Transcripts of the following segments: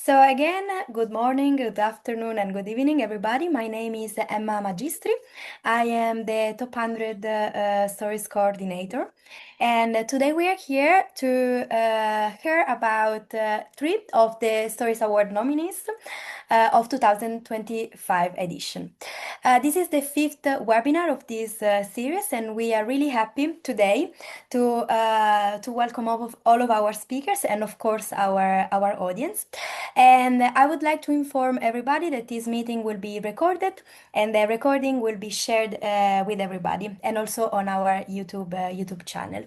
So again, good morning, good afternoon, and good evening, everybody. My name is Emma Magistri. I am the Top 100 Stories Coordinator. And today we are here to hear about three of the Stories Award nominees of 2025 edition. This is the fifth webinar of this series, and we are really happy today to welcome all of our speakers and, of course, our audience. And I would like to inform everybody that this meeting will be recorded and the recording will be shared with everybody and also on our YouTube channel.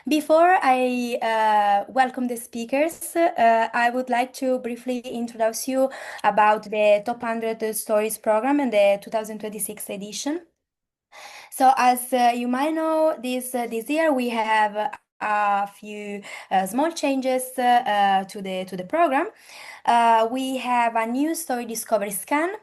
Before I welcome the speakers, I would like to briefly introduce you about the Top 100 Stories program and the 2026 edition. So, as you might know, this year we have a few small changes to the program. We have a new story discovery scan.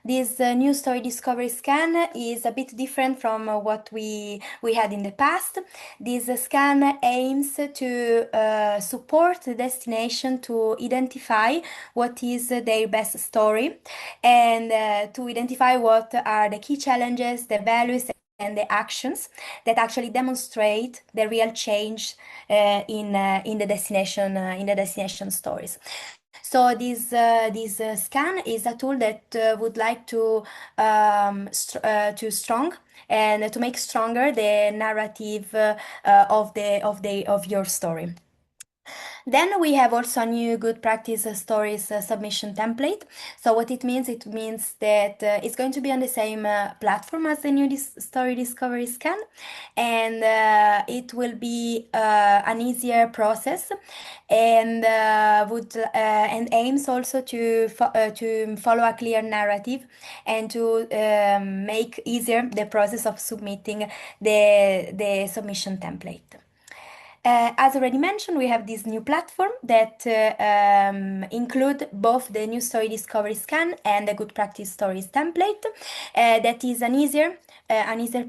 This new story discovery scan is a bit different from what we had in the past. This scan aims to support the destination to identify what is their best story and to identify what are the key challenges, the values, and the actions that actually demonstrate the real change in the destination stories. So this scan is a tool that would like to strong and to make stronger the narrative of your story. Then we have also a new good practice stories submission template. So what it means that it's going to be on the same platform as the new story discovery scan, and it will be an easier process, and and aims also to follow a clear narrative and to make easier the process of submitting the submission template. As already mentioned, we have this new platform that include both the new story discovery scan and the good practice stories template. That is an easier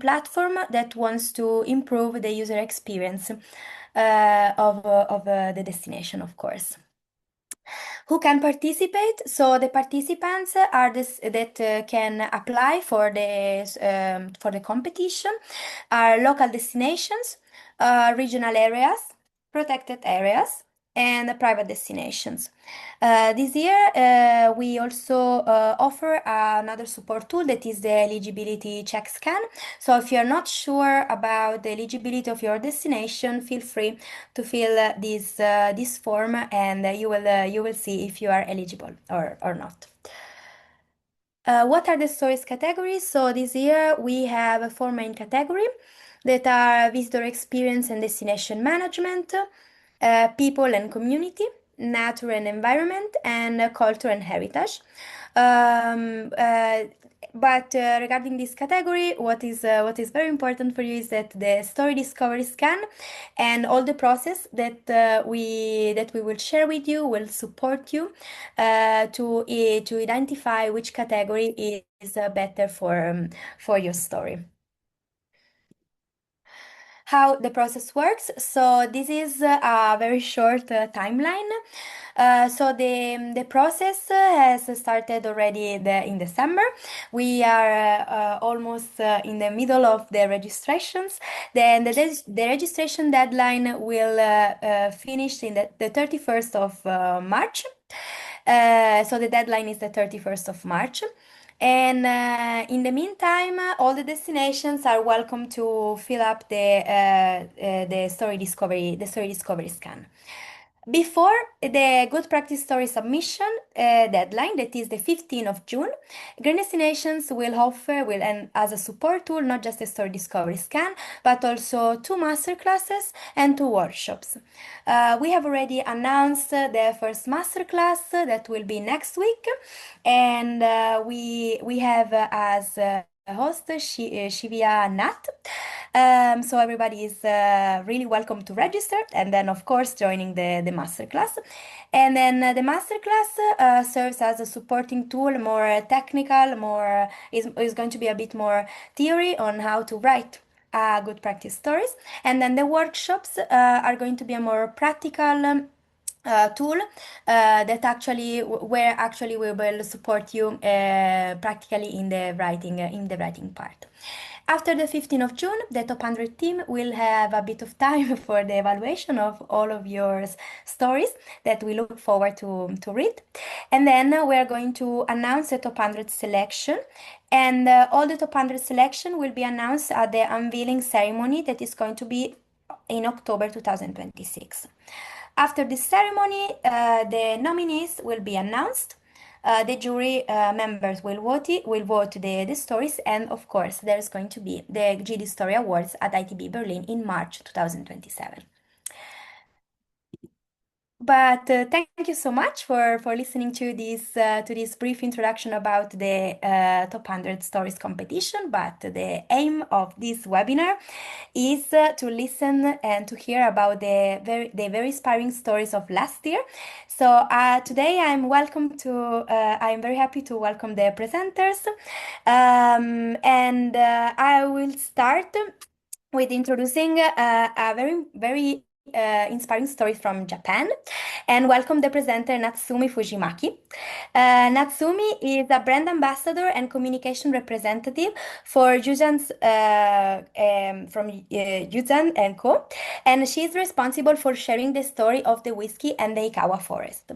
platform that wants to improve the user experience of the destination, of course. Who can participate? So the participants are this that can apply for the competition are local destinations, regional areas, protected areas, and private destinations. This year, we also offer another support tool that is the eligibility check scan. So if you're not sure about the eligibility of your destination, feel free to fill this form, and you will see if you are eligible or not. What are the stories categories? So this year we have four main categories that are visitor experience and destination management, people and community, nature and environment, and culture and heritage. Um, uh, but regarding this category, what is very important for you is that the story discovery scan and all the process that we will share with you will support you to identify which category is better for your story. How the process works. So this is a very short timeline. So the process has started already in December. We are almost in the middle of the registrations. Then the registration deadline will finish in the 31st of March. So the deadline is the 31st of March. And in the meantime, all the destinations are welcome to fill up the story discovery scan. Before the good practice story submission deadline, that is the 15th of June, Green Destinations will and as a support tool, not just a story discovery scan, but also two masterclasses and two workshops. We have already announced the first masterclass that will be next week, and we have as host Shivia Nat. So everybody is really welcome to register and then of course joining the masterclass. And then the masterclass serves as a supporting tool, more technical, is going to be a bit more theory on how to write good practice stories. And then the workshops are going to be a more practical tool that actually where actually we will support you practically in the writing part. After the 15th of June, the top 100 team will have a bit of time for the evaluation of all of your stories that we look forward to read. And then we are going to announce the top 100 selection. And all the top 100 selection will be announced at the unveiling ceremony that is going to be in October 2026. After this ceremony, the nominees will be announced. The jury members will vote the stories, and of course, there's going to be the GD Story Awards at ITB Berlin in March 2027. But thank you so much for listening to this brief introduction about the Top 100 Stories competition. But the aim of this webinar is to listen and to hear about the very inspiring stories of last year. So today I'm very happy to welcome the presenters, and I will start with introducing a very inspiring story from Japan, and welcome the presenter Natsumi Fujimaki. Natsumi is a brand ambassador and communication representative for JUZAN's from JUZAN and Co. And she is responsible for sharing the story of the whiskey and the Ikawa forest.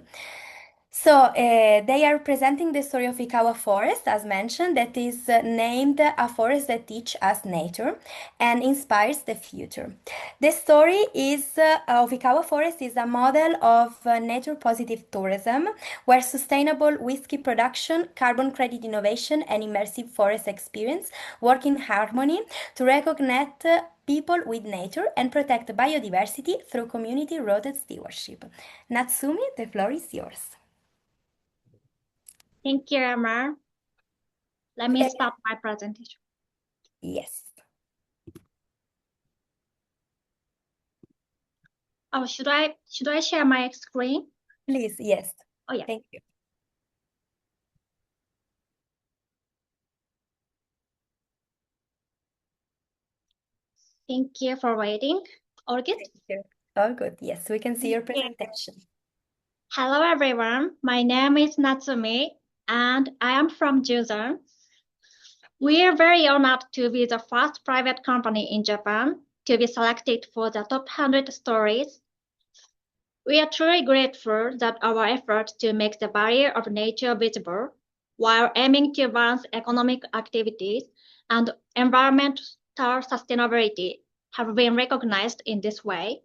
So they are presenting the story of Ikawa Forest, as mentioned, that is named a forest that teaches us nature and inspires the future. The story of Ikawa Forest is a model of nature-positive tourism, where sustainable whiskey production, carbon credit innovation, and immersive forest experience work in harmony to reconnect people with nature and protect biodiversity through community-rooted stewardship. Natsumi, the floor is yours. Thank you, Emma. Let me start my presentation. Yes. Oh, should I share my screen? Please, yes. Oh, yeah. Thank you. Thank you for waiting. All good? Thank you. All good. Yes, we can see your presentation. Hello, everyone. My name is Natsumi, and I am from JUZAN. We are very honored to be the first private company in Japan to be selected for the top 100 stories. We are truly grateful that our efforts to make the value of nature visible while aiming to advance economic activities and environmental sustainability have been recognized in this way.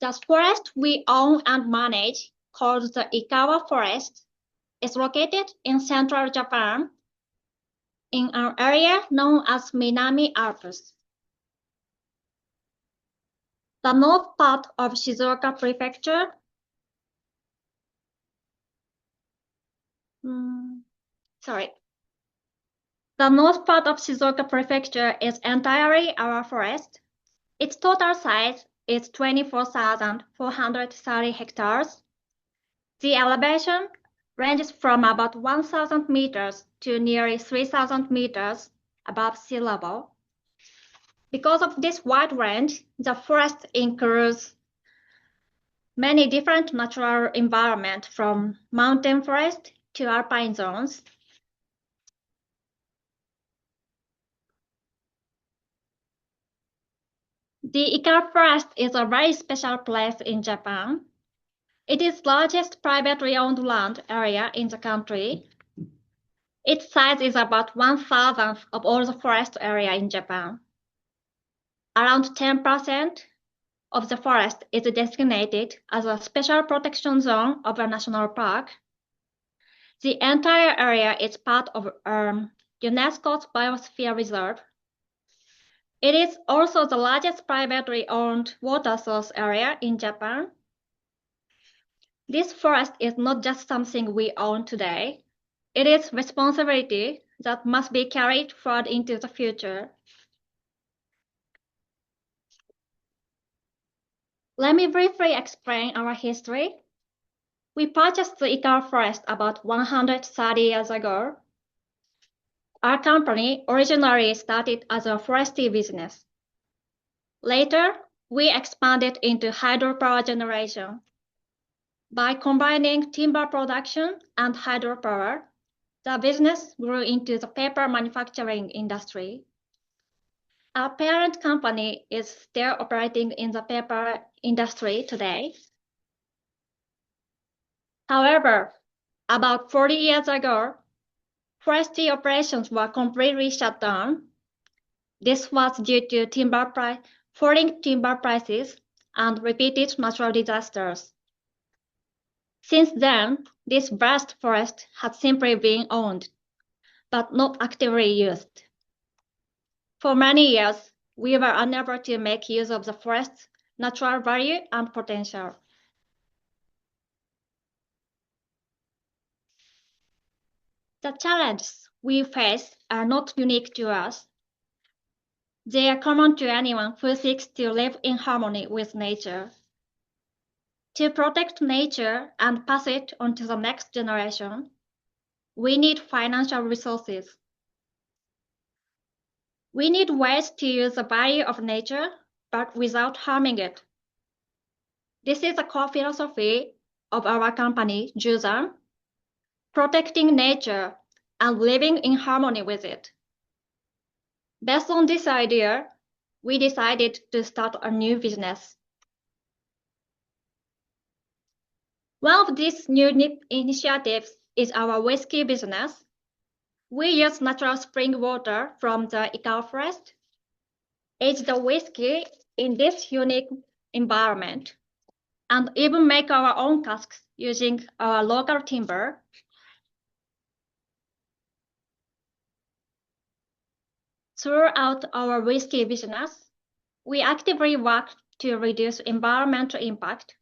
The forest we own and manage, called the Ikawa Forest, is located in central Japan in an area known as Minami Alps. The north part of Shizuoka Prefecture The north part of Shizuoka Prefecture is entirely our forest. Its total size is 24,430 hectares. The elevation ranges from about 1,000 meters to nearly 3,000 meters above sea level. Because of this wide range, the forest includes many different natural environments from mountain forest to alpine zones. The Ikawa Forest is a very special place in Japan. It is the largest privately owned land area in the country. Its size is about 1/1,000th of all the forest area in Japan. Around 10% of the forest is designated as a special protection zone of a national park. The entire area is part of UNESCO's Biosphere Reserve. It is also the largest privately owned water source area in Japan. This forest is not just something we own today. It is responsibility that must be carried forward into the future. Let me briefly explain our history. We purchased the Ikawa forest about 130 years ago. Our company originally started as a forestry business. Later, we expanded into hydropower generation. By combining timber production and hydropower, the business grew into the paper manufacturing industry. Our parent company is still operating in the paper industry today. However, about 40 years ago, forestry operations were completely shut down. This was due to falling timber prices and repeated natural disasters. Since then, this vast forest has simply been owned, but not actively used. For many years, we were unable to make use of the forest's natural value and potential. The challenges we face are not unique to us. They are common to anyone who seeks to live in harmony with nature. To protect nature and pass it on to the next generation, we need financial resources. We need ways to use the value of nature, but without harming it. This is the core philosophy of our company, JUZAN, protecting nature and living in harmony with it. Based on this idea, we decided to start a new business. One of these new initiatives is our whiskey business. We use natural spring water from the Ikawa forest, age the whiskey in this unique environment, and even make our own casks using our local timber. Throughout our whiskey business, we actively work to reduce environmental impact.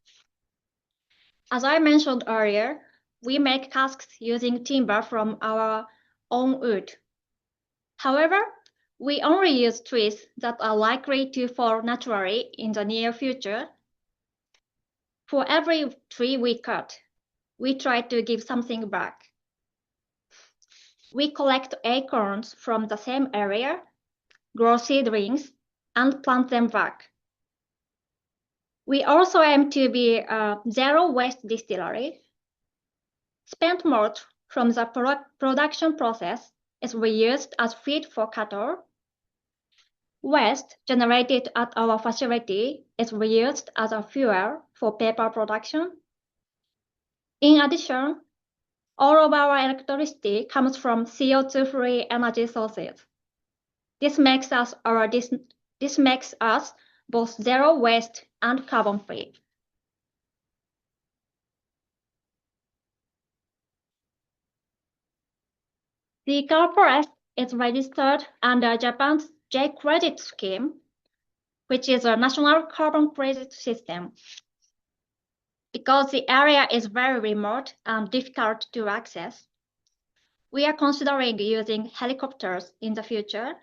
As I mentioned earlier, we make casks using timber from our own wood. However, we only use trees that are likely to fall naturally in the near future. For every tree we cut, we try to give something back. We collect acorns from the same area, grow seedlings, and plant them back. We also aim to be a zero-waste distillery. Spent malt from the production process is reused as feed for cattle. Waste generated at our facility is reused as a fuel for paper production. In addition, all of our electricity comes from CO2-free energy sources. This makes us both zero waste and carbon-free. The Ikawa forest is registered under Japan's J-credit scheme, which is a national carbon credit system. Because the area is very remote and difficult to access, we are considering using helicopters in the future.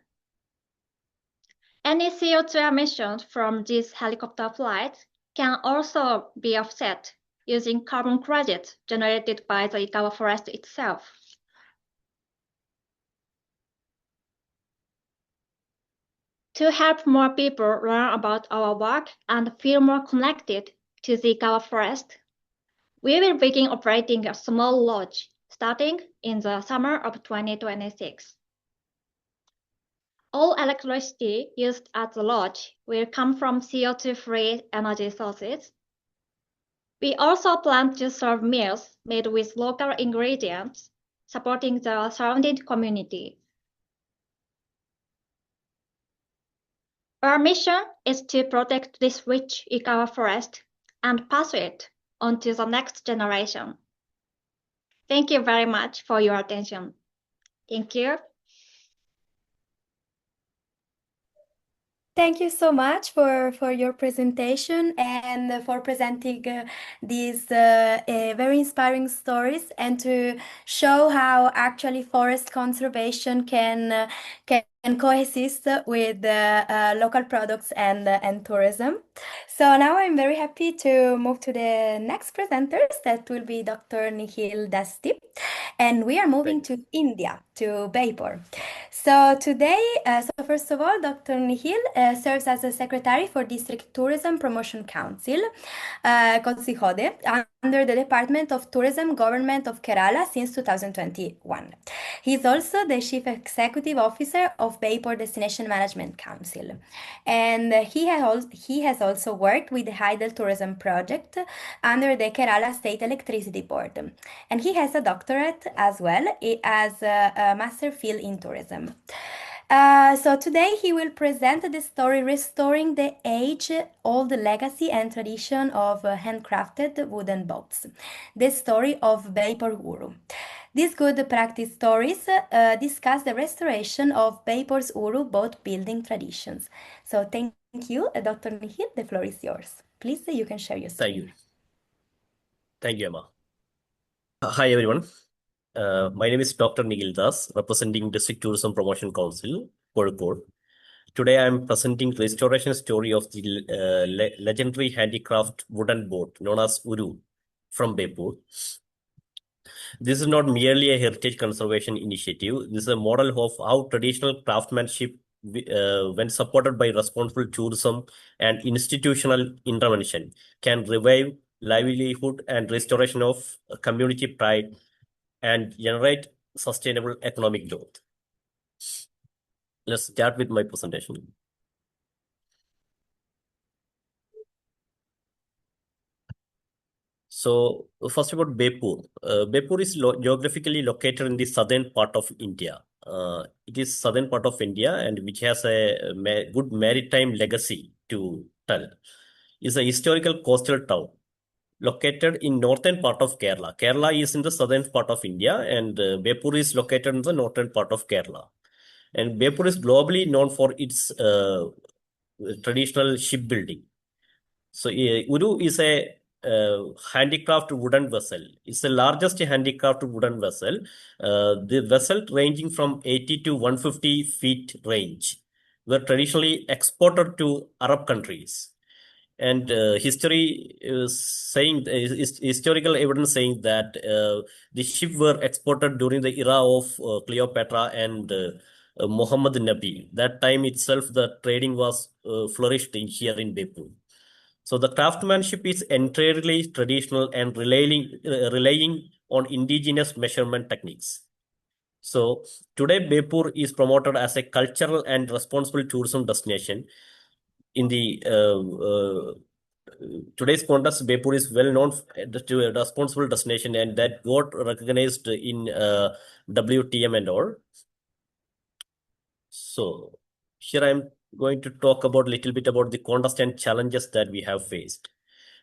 Any CO2 emissions from these helicopter flights can also be offset using carbon credits generated by the Ikawa forest itself. To help more people learn about our work and feel more connected to the Ikawa forest, we will begin operating a small lodge starting in the summer of 2026. All electricity used at the lodge will come from CO2-free energy sources. We also plan to serve meals made with local ingredients, supporting the surrounding community. Our mission is to protect this rich Ikawa forest and pass it on to the next generation. Thank you very much for your attention. Thank you. Thank you so much for your presentation and for presenting these very inspiring stories and to show how actually forest conservation can coexist with local products and tourism. So now I'm very happy to move to the next presenters. That will be Dr. Nikhil Dasti. And we are moving to India. to Beypore. So today, so first of all, Dr. Nihil serves as a secretary for District Tourism Promotion Council, Kozhikode, under the Department of Tourism, Government of Kerala since 2021. He is also the Chief Executive Officer of Beypore Destination Management Council. And he has also worked with the Hydel Tourism Project under the Kerala State Electricity Board. And he has a doctorate as well as a master field in tourism. So today he will present the story Restoring the Age-Old Legacy and Tradition of Handcrafted Wooden Boats, the story of Beypore Uru. These good practice stories discuss the restoration of Beypore's Uru boat building traditions. So thank you, Dr. Nihil. The floor is yours. Please, you can share your Thank screen. you. Thank you, Emma. Hi, everyone. My name is Dr. Nihil Das, representing District Tourism Promotion Council, Beypore. Today, I am presenting restoration story of the legendary handicraft wooden boat known as Uru from Beypore. This is not merely a heritage conservation initiative. This is a model of how traditional craftsmanship, when supported by responsible tourism and institutional intervention, can revive livelihood and restoration of community pride and generate sustainable economic growth. Let's start with my presentation. So first about Beypore. Beypore is geographically located in the southern part of India. It is southern part of India and which has a good maritime legacy to tell. It's a historical coastal town located in northern part of Kerala. Kerala is in the southern part of India and Beypore is located in the northern part of Kerala. And Beypore is globally known for its traditional shipbuilding. So Uru is a handicraft wooden vessel. It's the largest handicraft wooden vessel. The vessel ranging from 80 to 150 feet range were traditionally exported to Arab countries. And history is saying, historical evidence saying that the ship were exported during the era of Cleopatra and Muhammad Nabi. That time itself, the trading was flourished here in Beypore. So the craftsmanship is entirely traditional and relying on indigenous measurement techniques. So today Beypore is promoted as a cultural and responsible tourism destination. In the today's context, Beypore is well known to a responsible destination and that got recognized in WTM and all. So here I am going to talk about a little bit about the contest and challenges that we have faced.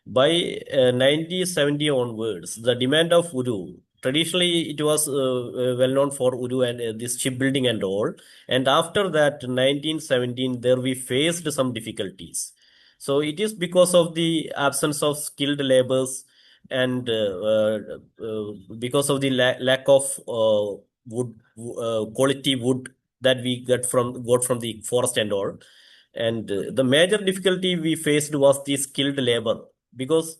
By 1970 onwards, the demand of Uru, traditionally it was well known for Uru and this shipbuilding and all. And after that, 1917, there we faced some difficulties. So it is because of the absence of skilled laborers and because of the lack of wood, quality wood that we got from the forest and all. And the major difficulty we faced was the skilled labor because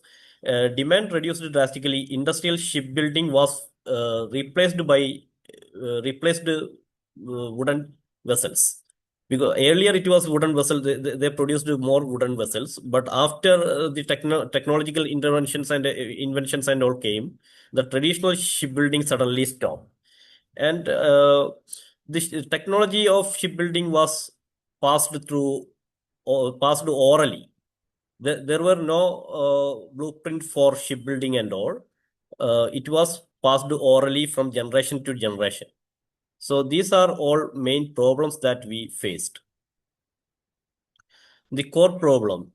demand reduced drastically. Industrial shipbuilding was replaced by wooden vessels. Because earlier it was wooden vessels, they produced more wooden vessels. But after the technological interventions and inventions and all came, the traditional shipbuilding suddenly stopped. And this technology of shipbuilding was passed orally. There were no blueprint for shipbuilding and all. It was passed orally from generation to generation. So these are all main problems that we faced. The core problem.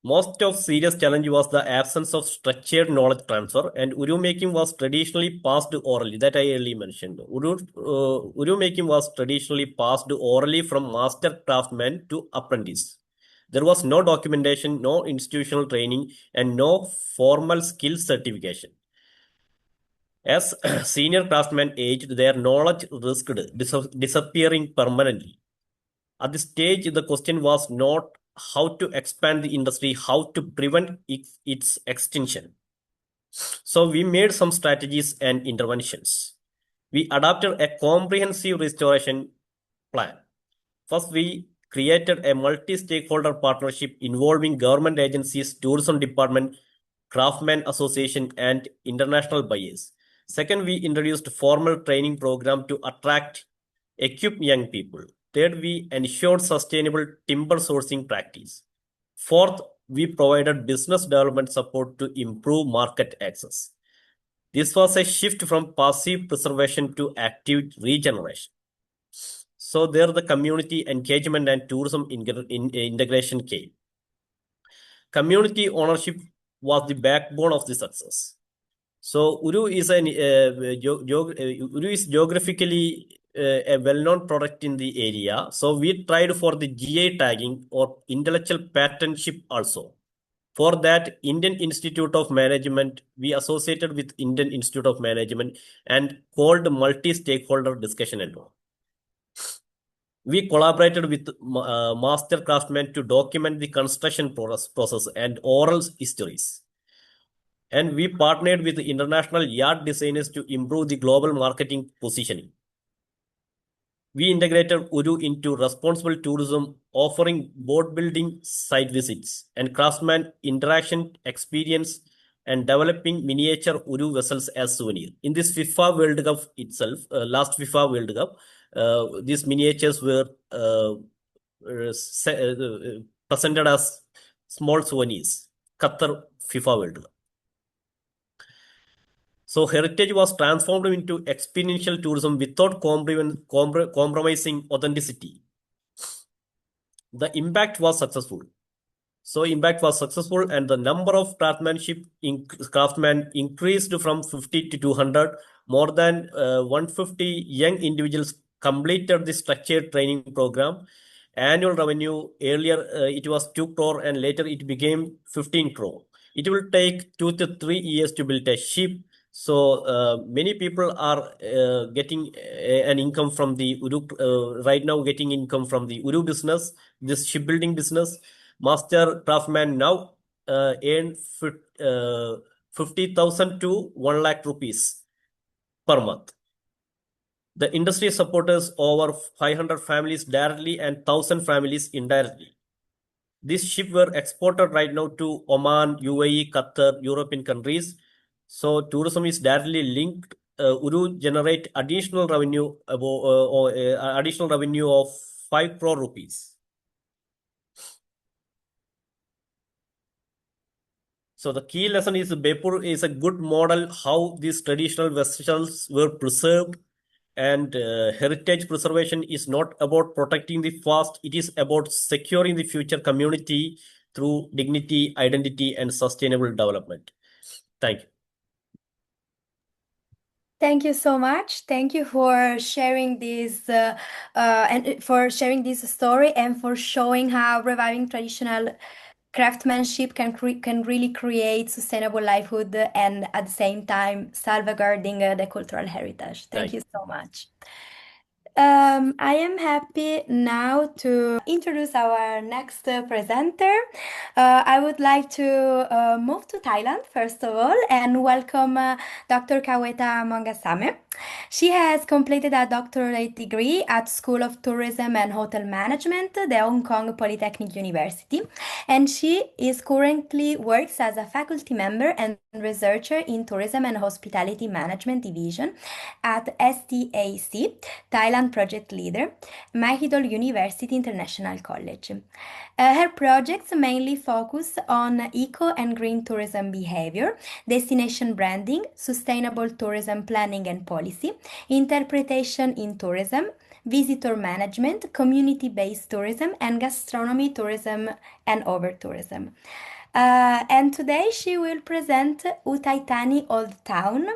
Most of serious challenge was the absence of structured knowledge transfer, and Uru making was traditionally passed orally. That I earlier mentioned. Uru making was traditionally passed orally from master craftsman to apprentice. There was no documentation, no institutional training, and no formal skill certification. As senior craftsmen aged, their knowledge risked disappearing permanently. At this stage, the question was not how to expand the industry, how to prevent its extinction. So we made some strategies and interventions. We adopted a comprehensive restoration plan. First, we created a multi-stakeholder partnership involving government agencies, tourism department, craftsmen association, and international buyers. Second, we introduced formal training program to attract, equip young people. Third, we ensured sustainable timber sourcing practice. Fourth, we provided business development support to improve market access. This was a shift from passive preservation to active regeneration. So there the community engagement and tourism integration came. Community ownership was the backbone of the success. So Uru is geographically a well-known product in the area. So we tried for the GI tagging or intellectual patentship also. For that, Indian Institute of Management, we associated with Indian Institute of Management and called multi-stakeholder discussion and all. We collaborated with master craftsmen to document the construction process and oral histories. And we partnered with international yard designers to improve the global marketing positioning. We integrated Uru into responsible tourism, offering boat building site visits and craftsman interaction experience and developing miniature Uru vessels as souvenir. In this FIFA World Cup itself, last FIFA World Cup, these miniatures were presented as small souvenirs. Qatar FIFA World Cup. So heritage was transformed into experiential tourism without compromising authenticity. The impact was successful. So impact was successful and the number of craftsmen increased from 50 to 200. More than 150 young individuals completed the structured training program. Annual revenue, earlier it was 2 crore and later it became 15 crore. It will take 2 to 3 years to build a ship. So many people are getting an income from the Uru, right now getting income from the Uru business, this shipbuilding business. Master craftsman now earn 50,000 to 1 lakh rupees per month. The industry supports over 500 families directly and 1,000 families indirectly. These ships were exported right now to Oman, UAE, Qatar, European countries. So tourism is directly linked. Uru generate additional revenue of 5 crore rupees. So the key lesson is Beypore is a good model how these traditional vessels were preserved, and heritage preservation is not about protecting the past. It is about securing the future community through dignity, identity, and sustainable development. Thank you. Thank you so much. Thank you for sharing this and for sharing this story and for showing how reviving traditional craftsmanship can really create sustainable livelihood and at the same time salvaguarding the cultural heritage. Thank you so much. I am happy now to introduce our next presenter. I would like to move to Thailand, first of all, and welcome Dr. Kaweta Mongasame. She has completed a doctorate degree at School of Tourism and Hotel Management, the Hong Kong Polytechnic University, and she is currently works as a faculty member and researcher in Tourism and Hospitality Management Division at STAC, Thailand Project Leader, Mahidol University International College. Her projects mainly focus on eco and green tourism behavior, destination branding, sustainable tourism planning and policy, interpretation in tourism, visitor management, community-based tourism, and gastronomy tourism and over-tourism. And today she will present Uthai Thani Old Town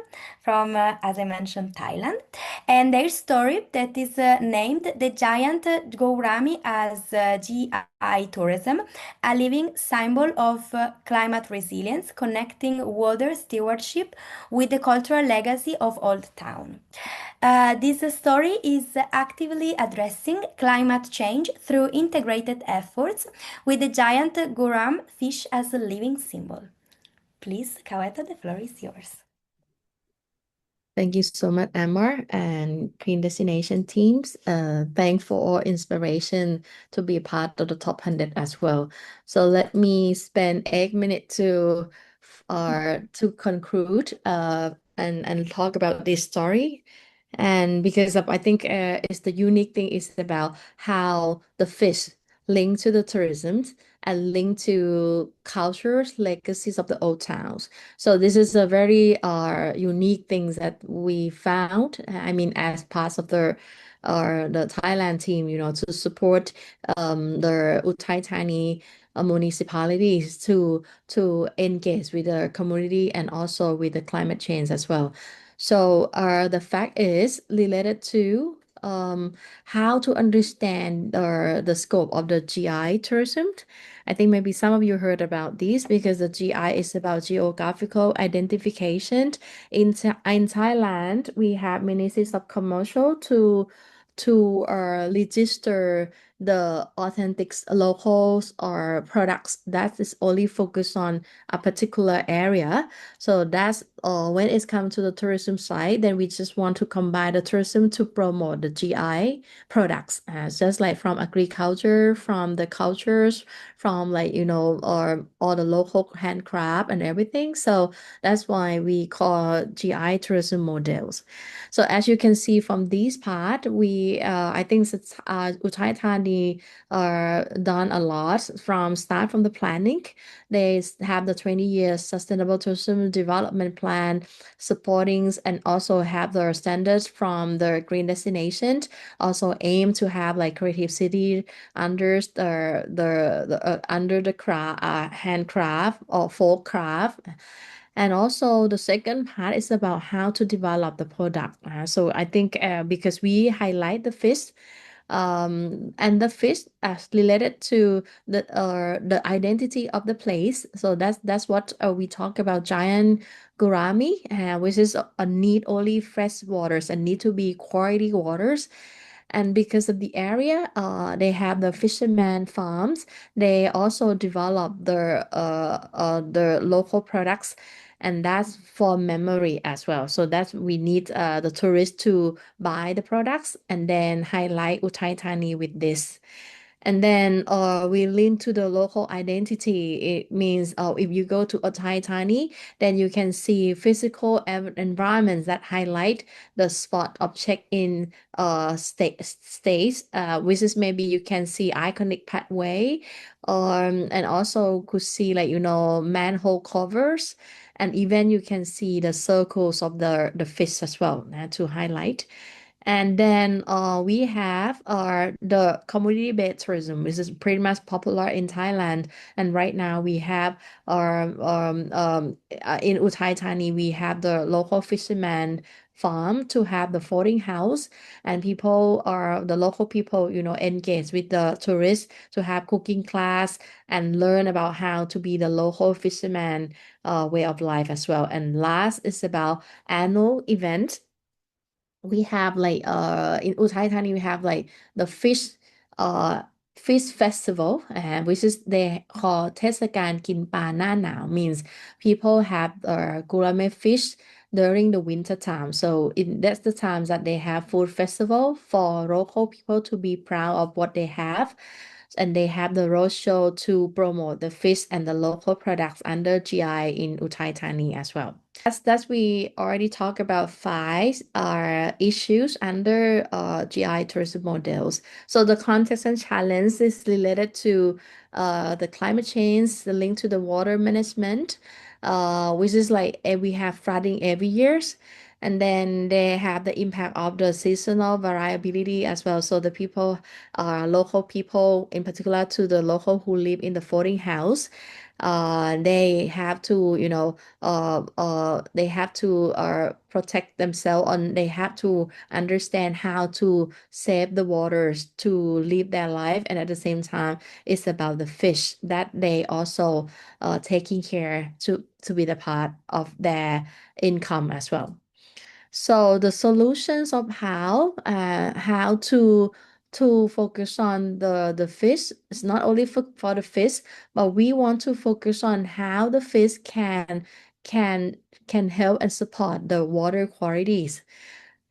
from, as I mentioned, Thailand, and their story that is named The Giant Gourami as GI Tourism, a living symbol of climate resilience, connecting water stewardship with the cultural legacy of Old Town. This story is actively addressing climate change through integrated efforts with the giant Gourami fish as a living symbol. Please, Kaweta, the floor is yours. Thank you so much, Amar and Green Destination teams. Thanks for all inspiration to be a part of the top 100 as well. So let me spend 8 minutes to conclude and talk about this story. And because of, I think it's the unique thing is about how the fish link to the tourism and link to cultures, legacies of the old towns. So this is a very unique things that we found. I mean, as part of the Thailand team, to support the Uthai Thani municipalities to engage with the community and also with the climate change as well. So the fact is related to how to understand the scope of the GI tourism. I think maybe some of you heard about this because the GI is about geographical identification. In Thailand, we have ministries of commercial to register the authentic locals or products that is only focused on a particular area. So that's when it comes to the tourism side, then we just want to combine the tourism to promote the GI products, just like from agriculture, from the cultures, from like or all the local handcraft and everything. So that's why we call GI tourism models. So as you can see from this part, we I think Uthai Thani done a lot from start from the planning. They have the 20 years sustainable tourism development plan supporting and also have the standards from the green destination. Also aim to have like creative city under under the craft, handcraft or folk craft. And also the second part is about how to develop the product. So I think because we highlight the fish, and the fish as related to the identity of the place. So that's what we talk about giant gourami, which is a need only fresh waters and need to be quality waters. And because of the area, they have the fisherman farms. They also develop the local products, and that's for memory as well. So that's we need the tourists to buy the products and then highlight Uthai Thani with this. And then we link to the local identity. It means if you go to Uthai Thani, then you can see physical environments that highlight the spot of check-in stays, which is maybe you can see iconic pathway, and also could see like manhole covers, and even you can see the circles of the fish as well to highlight. And then we have the community-based tourism, which is pretty much popular in Thailand. And right now we have in Uthai Thani, we have the local fisherman farm to have the floating house, and the local people, engage with the tourists to have cooking class and learn about how to be the local fisherman way of life as well. And last is about annual event. We have like in Uthai Thani we have like the uh fish festival, and which is they call เทศกาล กิน ปลา หน้า หนาว means people have gourmet fish during the winter time. So that's the time that they have food festival for local people to be proud of what they have, and they have the road show to promote the fish and the local products under GI in Uthai Thani as well. That's we already talked about five issues under GI tourism models. So the context and challenge is related to the climate change, the link to the water management, which is like we have flooding every years. And then they have the impact of the seasonal variability as well. So the people, local people, in particular to the local who live in the floating house, they have to, they have to protect themselves, and they have to understand how to save the waters to live their life. And at the same time, it's about the fish that they also taking care to be the part of their income as well. So the solutions of how to focus on the fish is not only for the fish, but we want to focus on how the fish can can help and support the water qualities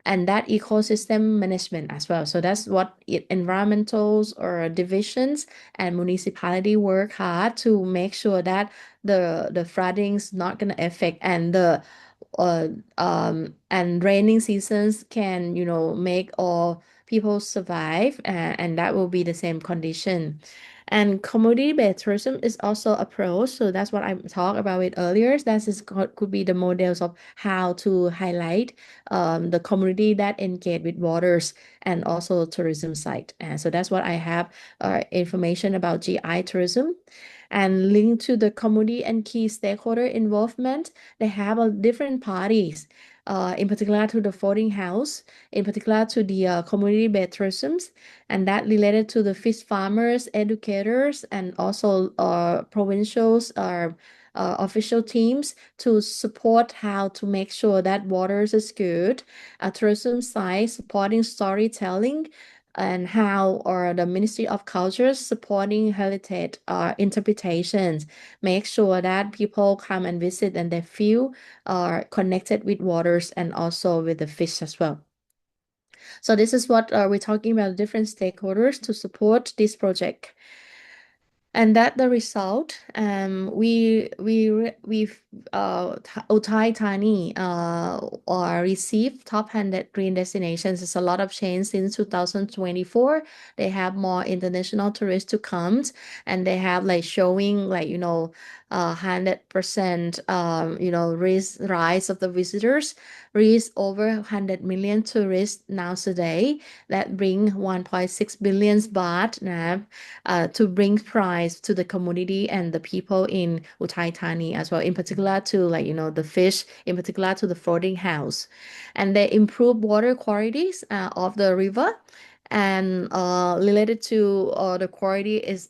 and that ecosystem management as well. So that's what environmentals or divisions and municipality work hard to make sure that the flooding's not gonna affect and the uh, and raining seasons can make all people survive and that will be the same condition. And community-based tourism is also approach. So that's what I talked about it earlier. Could be the models of how to highlight the community that engage with waters and also tourism site. And so that's what I have information about GI tourism. And linked to the community and key stakeholder involvement, they have different parties. In particular to the voting house, in particular to the community-based tourism, and that related to the fish farmers, educators, and also provincials official teams to support how to make sure that waters is good, a tourism site supporting storytelling, and how or the Ministry of Culture supporting heritage interpretations, make sure that people come and visit and they feel connected with waters and also with the fish as well. So this is what we're talking about different stakeholders to support this project. And that the result, we've Uthai Thani received top 100 green destinations. It's a lot of change since 2024. They have more international tourists to come, and they have like showing 100% rise of the visitors, reach over 100 million tourists now today. That bring 1.6 billion baht to bring price to the community and the people in Uthai Thani as well, in particular to the fish, in particular to the floating house. And they improve water qualities of the river and related to the quality is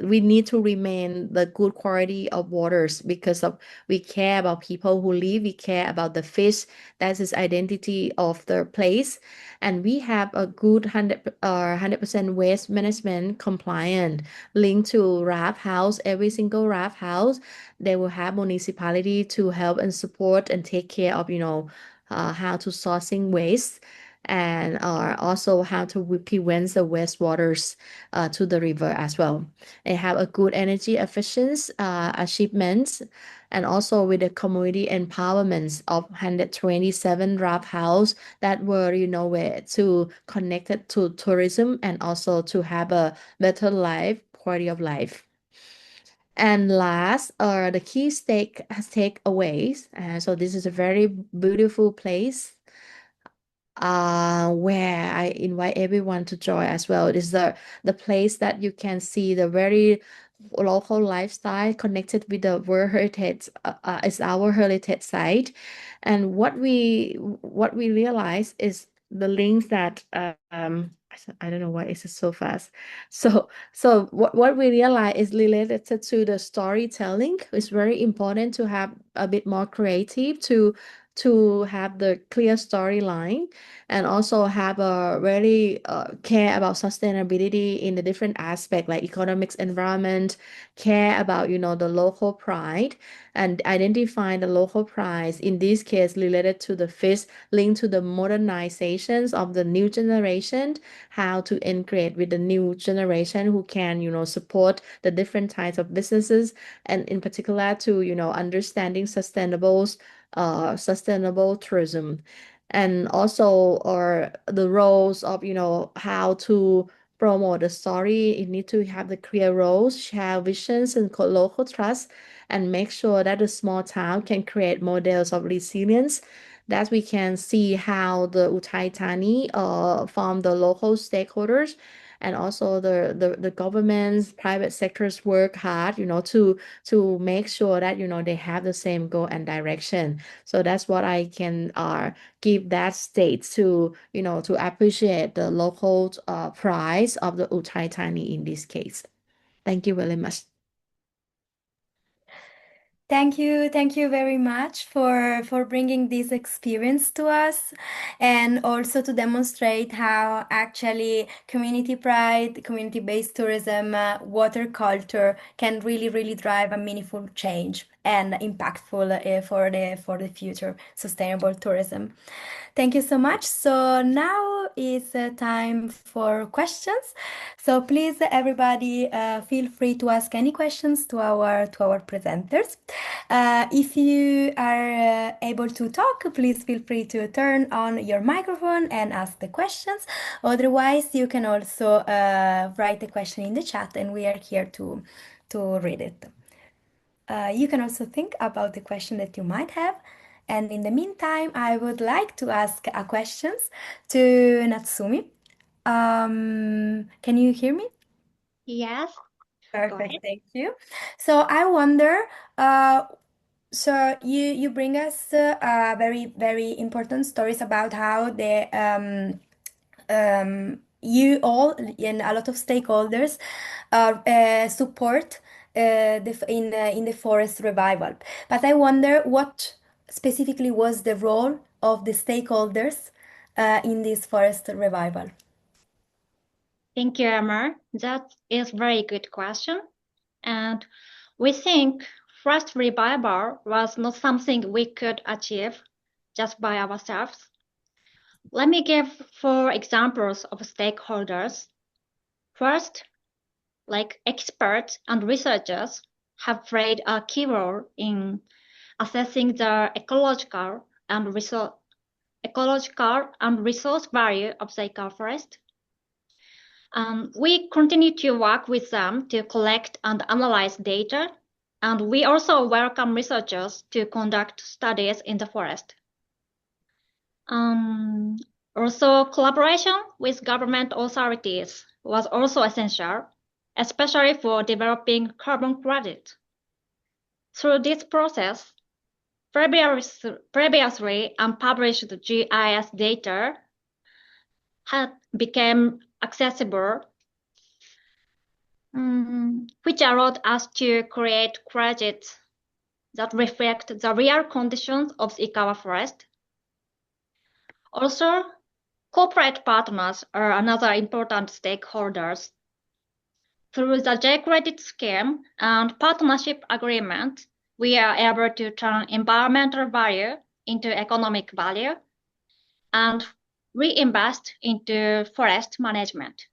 we need to remain the good quality of waters because of we care about people who live, we care about the fish. That is identity of the place, and we have a good 100% waste management compliant linked to raft house. Every single raft house, they will have municipality to help and support and take care of how to sourcing waste and also how to prevent the wastewaters to the river as well. They have a good energy efficiency achievements and also with the community empowerments of 127 raft house that were way to connect it to tourism and also to have a better life, quality of life. And last are the key takeaways. So this is a very beautiful place where I invite everyone to join as well. It is the place that you can see the very local lifestyle connected with the World Heritage. Is our heritage site, and what we realize is the links that I don't know why it's so fast. So what we realize is related to the storytelling. It's very important to have a bit more creative to have the clear storyline and also have a really care about sustainability in the different aspect like economics, environment, care about the local pride and identify the local price in this case related to the fish linked to the modernizations of the new generation, how to integrate with the new generation who can support the different types of businesses and in particular to understanding sustainable tourism and also or the roles of how to promote the story. You need to have the clear roles, share visions and local trust and make sure that the small town can create models of resilience that we can see how the Uthai Thani from the local stakeholders and also the governments, private sectors work hard, to make sure that they have the same goal and direction. So that's what I can give that state to to appreciate the local price of the Uthai Thani in this case. Thank you very much. Thank you very much for bringing this experience to us and also to demonstrate how actually community pride, community-based tourism, water culture can really drive a meaningful change. and impactful for the future sustainable tourism. Thank you so much. So now is time for questions. So please, everybody, feel free to ask any questions to our presenters. If you are able to talk, please feel free to turn on your microphone and ask the questions. Otherwise, you can also write the question in the chat, and we are here to read it. You can also think about the question that you might have. And in the meantime, I would like to ask a questions to Natsumi. Can you hear me? Yes, go Perfect, ahead. thank you. So I wonder, so you bring us very important stories about how you all and a lot of stakeholders support in the forest revival. But I wonder what specifically was the role of the stakeholders in this forest revival. Thank you, Emma. That is very good question. And we think forest revival was not something we could achieve just by ourselves. Let me give 4 examples of stakeholders. First, like experts and researchers have played a key role in assessing the ecological and resource value of the Ikawa forest. We continue to work with them to collect and analyze data, and we also welcome researchers to conduct studies in the forest. Also, collaboration with government authorities was also essential, especially for developing carbon credit. Through this process, previously unpublished GIS data had become accessible, which allowed us to create credits that reflect the real conditions of the Ikawa forest. Also, corporate partners are another important stakeholders. Through the J-Credit scheme and partnership agreement, we are able to turn environmental value into economic value and reinvest into forest management.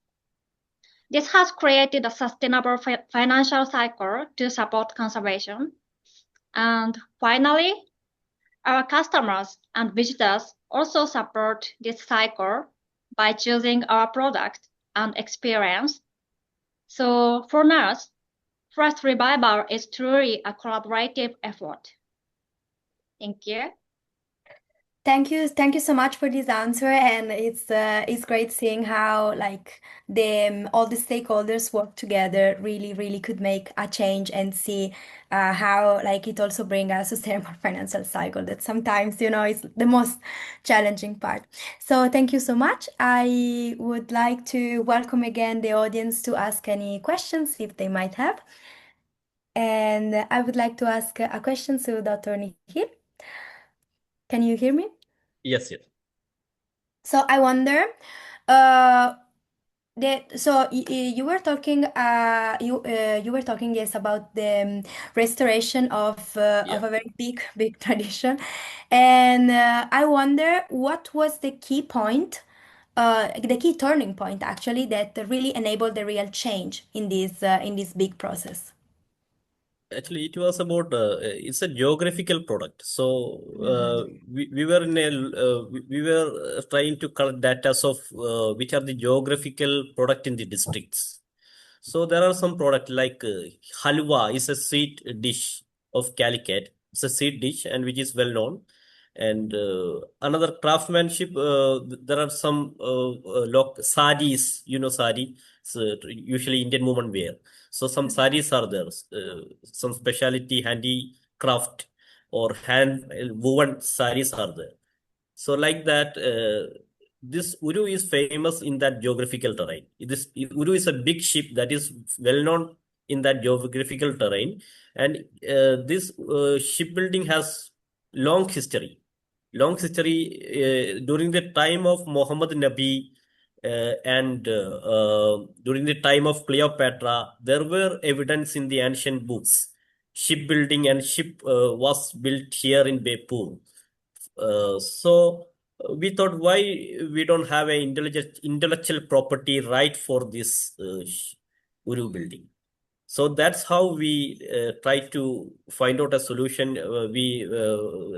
This has created a sustainable financial cycle to support conservation. And finally, our customers and visitors also support this cycle by choosing our product and experience. So for us, forest revival is truly a collaborative effort. Thank you. Thank you so much for this answer, and it's great seeing how like all the stakeholders work together really could make a change and see how like it also bring a sustainable financial cycle that sometimes is the most challenging part. So thank you so much. I would like to welcome again the audience to ask any questions if they might have, and I would like to ask a question to Dr. Nikhil. Can you hear me? Yes, yes. So I wonder, you were talking, you were talking, yes, about the restoration of Yeah. a very big tradition, and I wonder what was the key point, the key turning point actually that really enabled the real change in this big process. Actually, it was about it's a geographical product. So we were we were trying to collect data of which are the geographical product in the districts. So there are some product like halwa is a sweet dish of Calicut. It's a sweet dish and which is well known. And another craftsmanship, there are some saris, sari, so usually Indian women wear. So some saris are there, some specialty handicraft or hand woven saris are there. So like that, this Uru is famous in that geographical terrain. This Uru is a big ship that is well known in that geographical terrain, and this shipbuilding has long history. Long history during the time of Muhammad Nabi and during the time of Cleopatra, there were evidence in the ancient books shipbuilding and ship was built here in Beypore. So we thought, why we don't have a intellectual property right for this Uru building. So that's how we try to find out a solution. We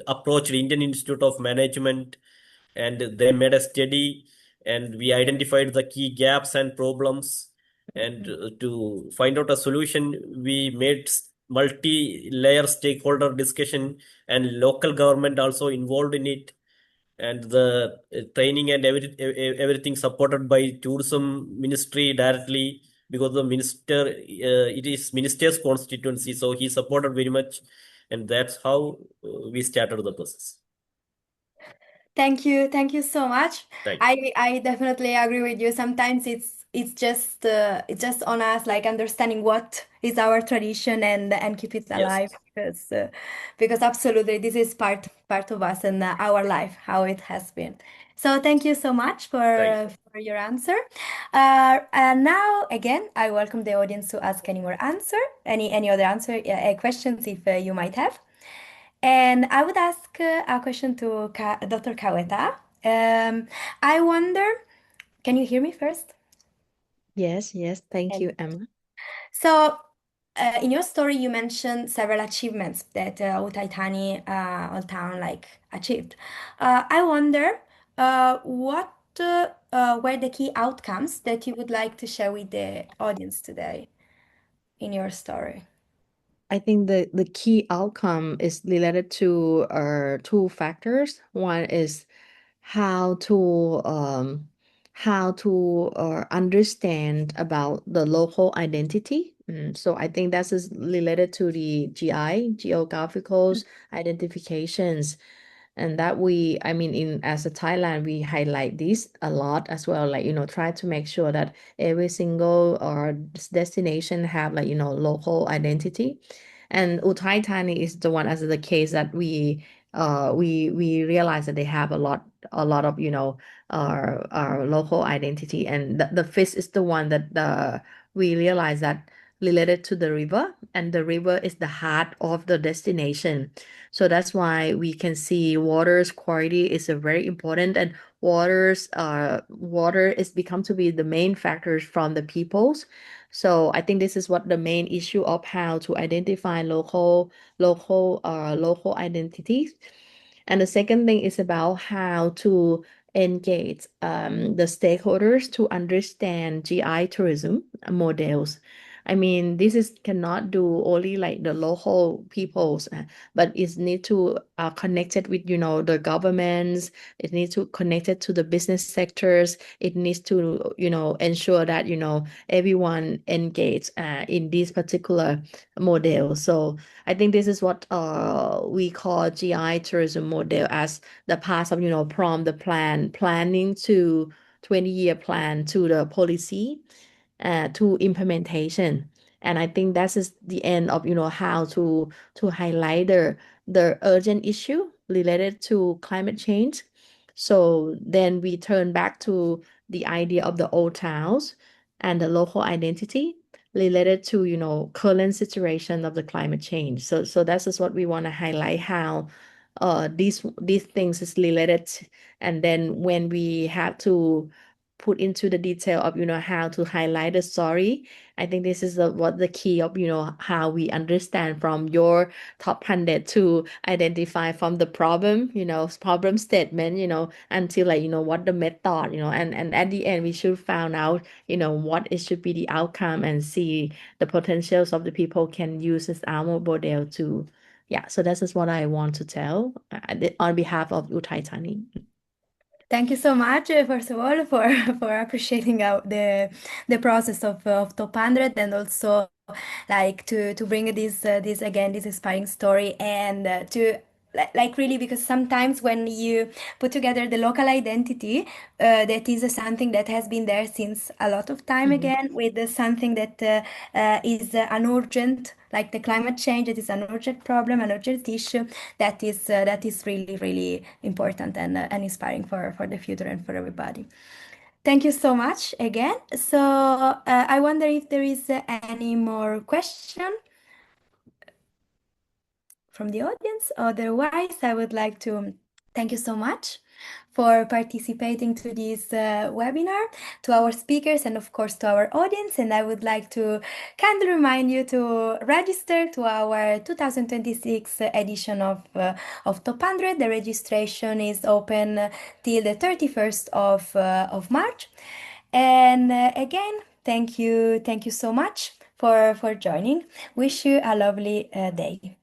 approached Indian Institute of Management, and they made a study, and we identified the key gaps and problems. And to find out a solution, we made multi-layer stakeholder discussion, and local government also involved in it, and the training and everything supported by tourism ministry directly, because the minister, it is minister's constituency, so he supported very much, and that's how we started the process. Thank you so much. Thank you. I definitely agree with you. Sometimes it's just on us, like understanding what is our tradition and keep it Yes, alive, because absolutely this is part of us and our life, how it has been. So thank you so much thank you. for your answer. And now again, I welcome the audience to ask any more any other questions if you might have. And I would ask a question to Dr. Kaweta. I wonder, can you hear me first? Yes, yes. Thank And you, Emma. so, in your story, you mentioned several achievements that Uthai Thani Old Town like achieved. I wonder what were the key outcomes that you would like to share with the audience today in your story? I think the key outcome is related to two factors. One is how to understand about the local identity. So I think that is related to the GI, geographical identifications, and that I mean, in as a Thailand, we highlight this a lot as well. Like, try to make sure that every single destination have, like, local identity. And Uthai Thani is the one, as the case that we realize that they have a lot of, our local identity. And the fish is the one that we realize that related to the river, and the river is the heart of the destination. So that's why we can see water's quality is a very important, and water is become to be the main factors from the peoples. So I think this is what the main issue of how to identify local identities. And the second thing is about how to engage the stakeholders to understand GI tourism models. I mean, this is cannot do only like the local peoples, but it need to connected with, the governments. It needs to connected to the business sectors. It needs to, ensure that, everyone engage in this particular model. So I think this is what we call GI tourism model, as the part of, from the planning to 20-year plan to the policy to implementation. And I think that is the end of, how to highlight the urgent issue related to climate change. So then we turn back to the idea of the old towns and the local identity related to, current situation of the climate change. So that's just what we want to highlight, how these things is related. And then when we have to put into the detail of, how to highlight the story, I think this is what the key of, how we understand from your top 100 to identify from the problem, problem statement, until, like, what the method, and at the end we should find out, what it should be the outcome, and see the potentials of the people can use this our model to. Yeah, so this is what I want to tell on behalf of Uthai Thani. Thank you so much, first of all, for for appreciating the process of Top 100, and also like to bring this again, this inspiring story, and to like really, because sometimes when you put together the local identity, that is something that has been there since a lot of time, again with something that is an urgent, like the climate change, that is an urgent problem, an urgent issue, that is really really important and inspiring for the future and for everybody. Thank you so much again. So I wonder if there is any more question. from the audience. Otherwise, I would like to thank you so much for participating to this webinar, to our speakers, and of course to our audience. And I would like to kindly remind you to register to our 2026 edition of Top 100. The registration is open till the 31st of March. And again, thank you so much for joining. Wish you a lovely day.